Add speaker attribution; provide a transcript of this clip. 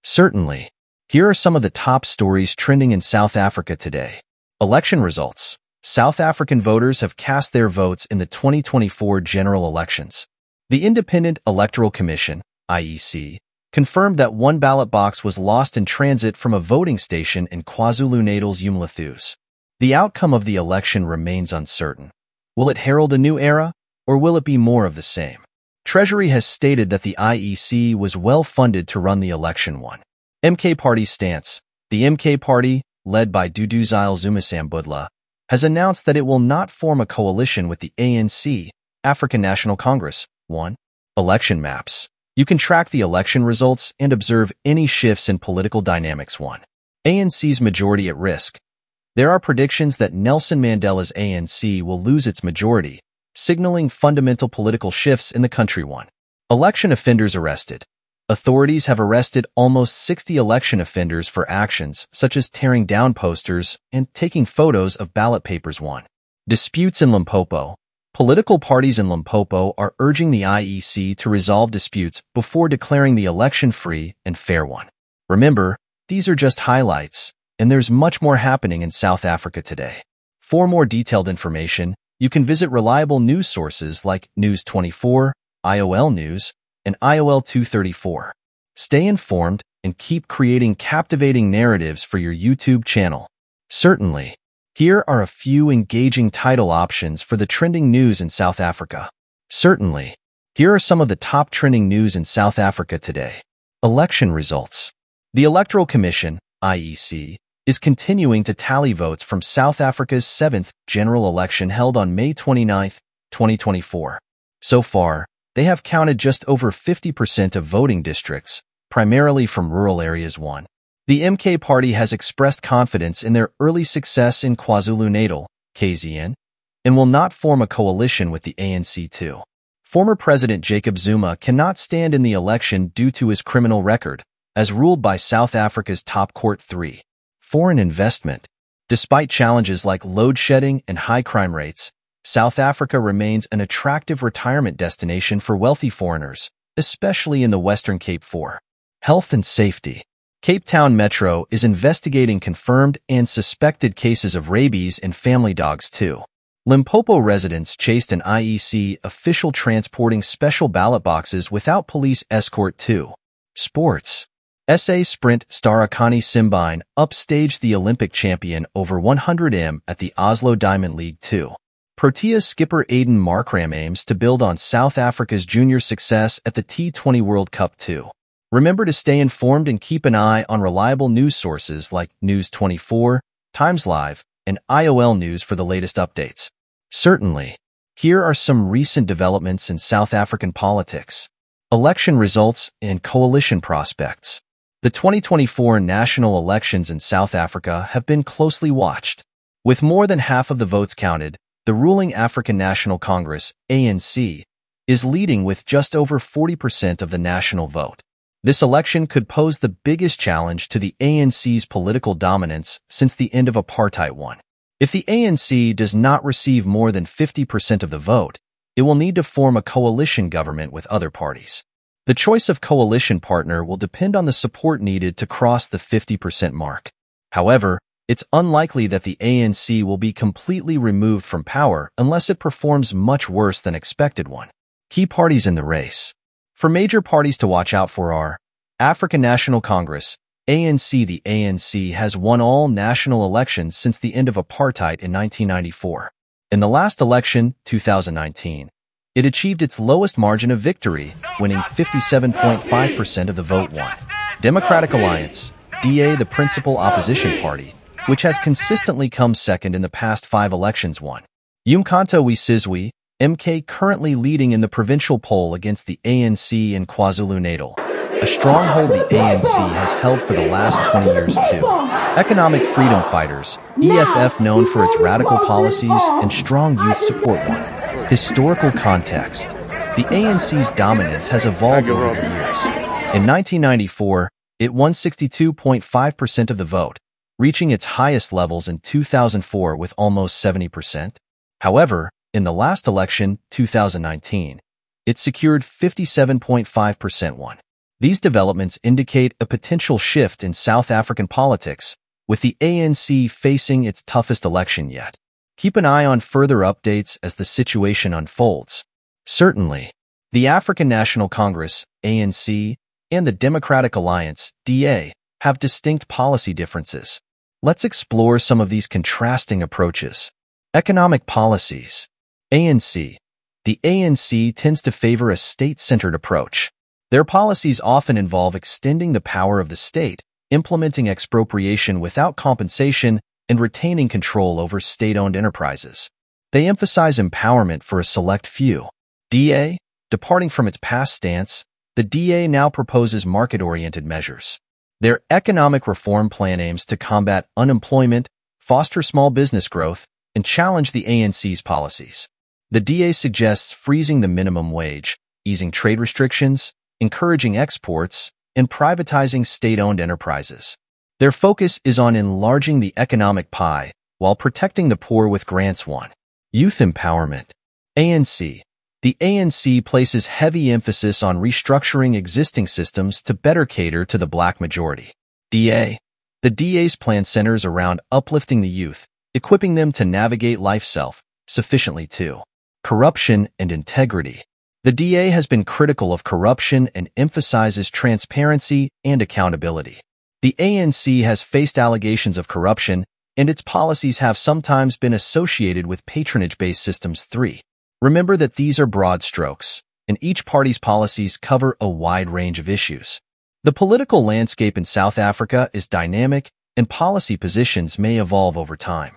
Speaker 1: Certainly. Here are some of the top stories trending in South Africa today. Election results. South African voters have cast their votes in the 2024 general elections. The Independent Electoral Commission, IEC, confirmed that one ballot box was lost in transit from a voting station in KwaZulu-Natal's uMhlathuze. The outcome of the election remains uncertain. Will it herald a new era, or will it be more of the same? Treasury has stated that the IEC was well funded to run the election. MK Party's stance. The MK Party, led by Duduzile Zuma-Sambudla, has announced that it will not form a coalition with the ANC, African National Congress. 1. Election maps. You can track the election results and observe any shifts in political dynamics. 1. ANC's majority at risk. There are predictions that Nelson Mandela's ANC will lose its majority, signaling fundamental political shifts in the country. 1. Election offenders arrested. Authorities have arrested almost 60 election offenders for actions such as tearing down posters and taking photos of ballot papers. 1. Disputes in Limpopo. Political parties in Limpopo are urging the IEC to resolve disputes before declaring the election free and fair. 1. Remember, these are just highlights, and there's much more happening in South Africa today. For more detailed information, you can visit reliable news sources like News 24, IOL News, and IOL 234. Stay informed and keep creating captivating narratives for your YouTube channel. Certainly. Here are a few engaging title options for the trending news in South Africa. Certainly. Here are some of the top trending news in South Africa today. Election results. The Electoral Commission, IEC, is continuing to tally votes from South Africa's 7th general election held on May 29, 2024. So far, they have counted just over 50% of voting districts, primarily from rural areas. 1. The MK Party has expressed confidence in their early success in KwaZulu-Natal, KZN, and will not form a coalition with the ANC. 2. Former President Jacob Zuma cannot stand in the election due to his criminal record, as ruled by South Africa's top court. 3. Foreign investment. Despite challenges like load shedding and high crime rates, South Africa remains an attractive retirement destination for wealthy foreigners, especially in the Western Cape. 4. Health and safety. Cape Town Metro is investigating confirmed and suspected cases of rabies in family dogs. 2. Limpopo residents chased an IEC official transporting special ballot boxes without police escort. 2. Sports. SA sprint star Akani Simbine upstaged the Olympic champion over 100m at the Oslo Diamond League. 2. Protea skipper Aiden Markram aims to build on South Africa's junior success at the T20 World Cup. 2. Remember to stay informed and keep an eye on reliable news sources like News 24, Times Live, and IOL News for the latest updates. Certainly. Here are some recent developments in South African politics. Election results and coalition prospects. The 2024 national elections in South Africa have been closely watched. With more than half of the votes counted, the ruling African National Congress, ANC, is leading with just over 40% of the national vote. This election could pose the biggest challenge to the ANC's political dominance since the end of apartheid. 1. If the ANC does not receive more than 50% of the vote, it will need to form a coalition government with other parties. The choice of coalition partner will depend on the support needed to cross the 50% mark. However, it's unlikely that the ANC will be completely removed from power unless it performs much worse than expected. 1. Key parties in the race. For major parties to watch out for are African National Congress, ANC. The ANC has won all national elections since the end of apartheid in 1994. In the last election, 2019, it achieved its lowest margin of victory, winning 57.5% of the vote. 1. Democratic Alliance, DA, the principal opposition party, which has consistently come second in the past 5 elections. 1. uMhlathuze, MK currently leading in the provincial poll against the ANC in KwaZulu-Natal, a stronghold the ANC has held for the last 20 years. 2. Economic Freedom Fighters, EFF, known for its radical policies and strong youth support. 1. Historical context. The ANC's dominance has evolved over the years. In 1994, it won 62.5% of the vote, reaching its highest levels in 2004 with almost 70%. However, in the last election, 2019, it secured 57.5%. 1. These developments indicate a potential shift in South African politics, with the ANC facing its toughest election yet. Keep an eye on further updates as the situation unfolds. Certainly, the African National Congress, ANC, and the Democratic Alliance, DA, have distinct policy differences. Let's explore some of these contrasting approaches. Economic policies. ANC. The ANC tends to favor a state-centered approach. Their policies often involve extending the power of the state, implementing expropriation without compensation, and retaining control over state-owned enterprises. They emphasize empowerment for a select few. DA. Departing from its past stance, the DA now proposes market-oriented measures. Their economic reform plan aims to combat unemployment, foster small business growth, and challenge the ANC's policies. The DA suggests freezing the minimum wage, easing trade restrictions, encouraging exports, and privatizing state-owned enterprises. Their focus is on enlarging the economic pie while protecting the poor with grants. 1. Youth empowerment. ANC. The ANC places heavy emphasis on restructuring existing systems to better cater to the black majority. DA. The DA's plan centers around uplifting the youth, equipping them to navigate life self-sufficiently. 2. Corruption and integrity. The DA has been critical of corruption and emphasizes transparency and accountability. The ANC has faced allegations of corruption, and its policies have sometimes been associated with patronage-based systems. 3. Remember that these are broad strokes, and each party's policies cover a wide range of issues. The political landscape in South Africa is dynamic, and policy positions may evolve over time.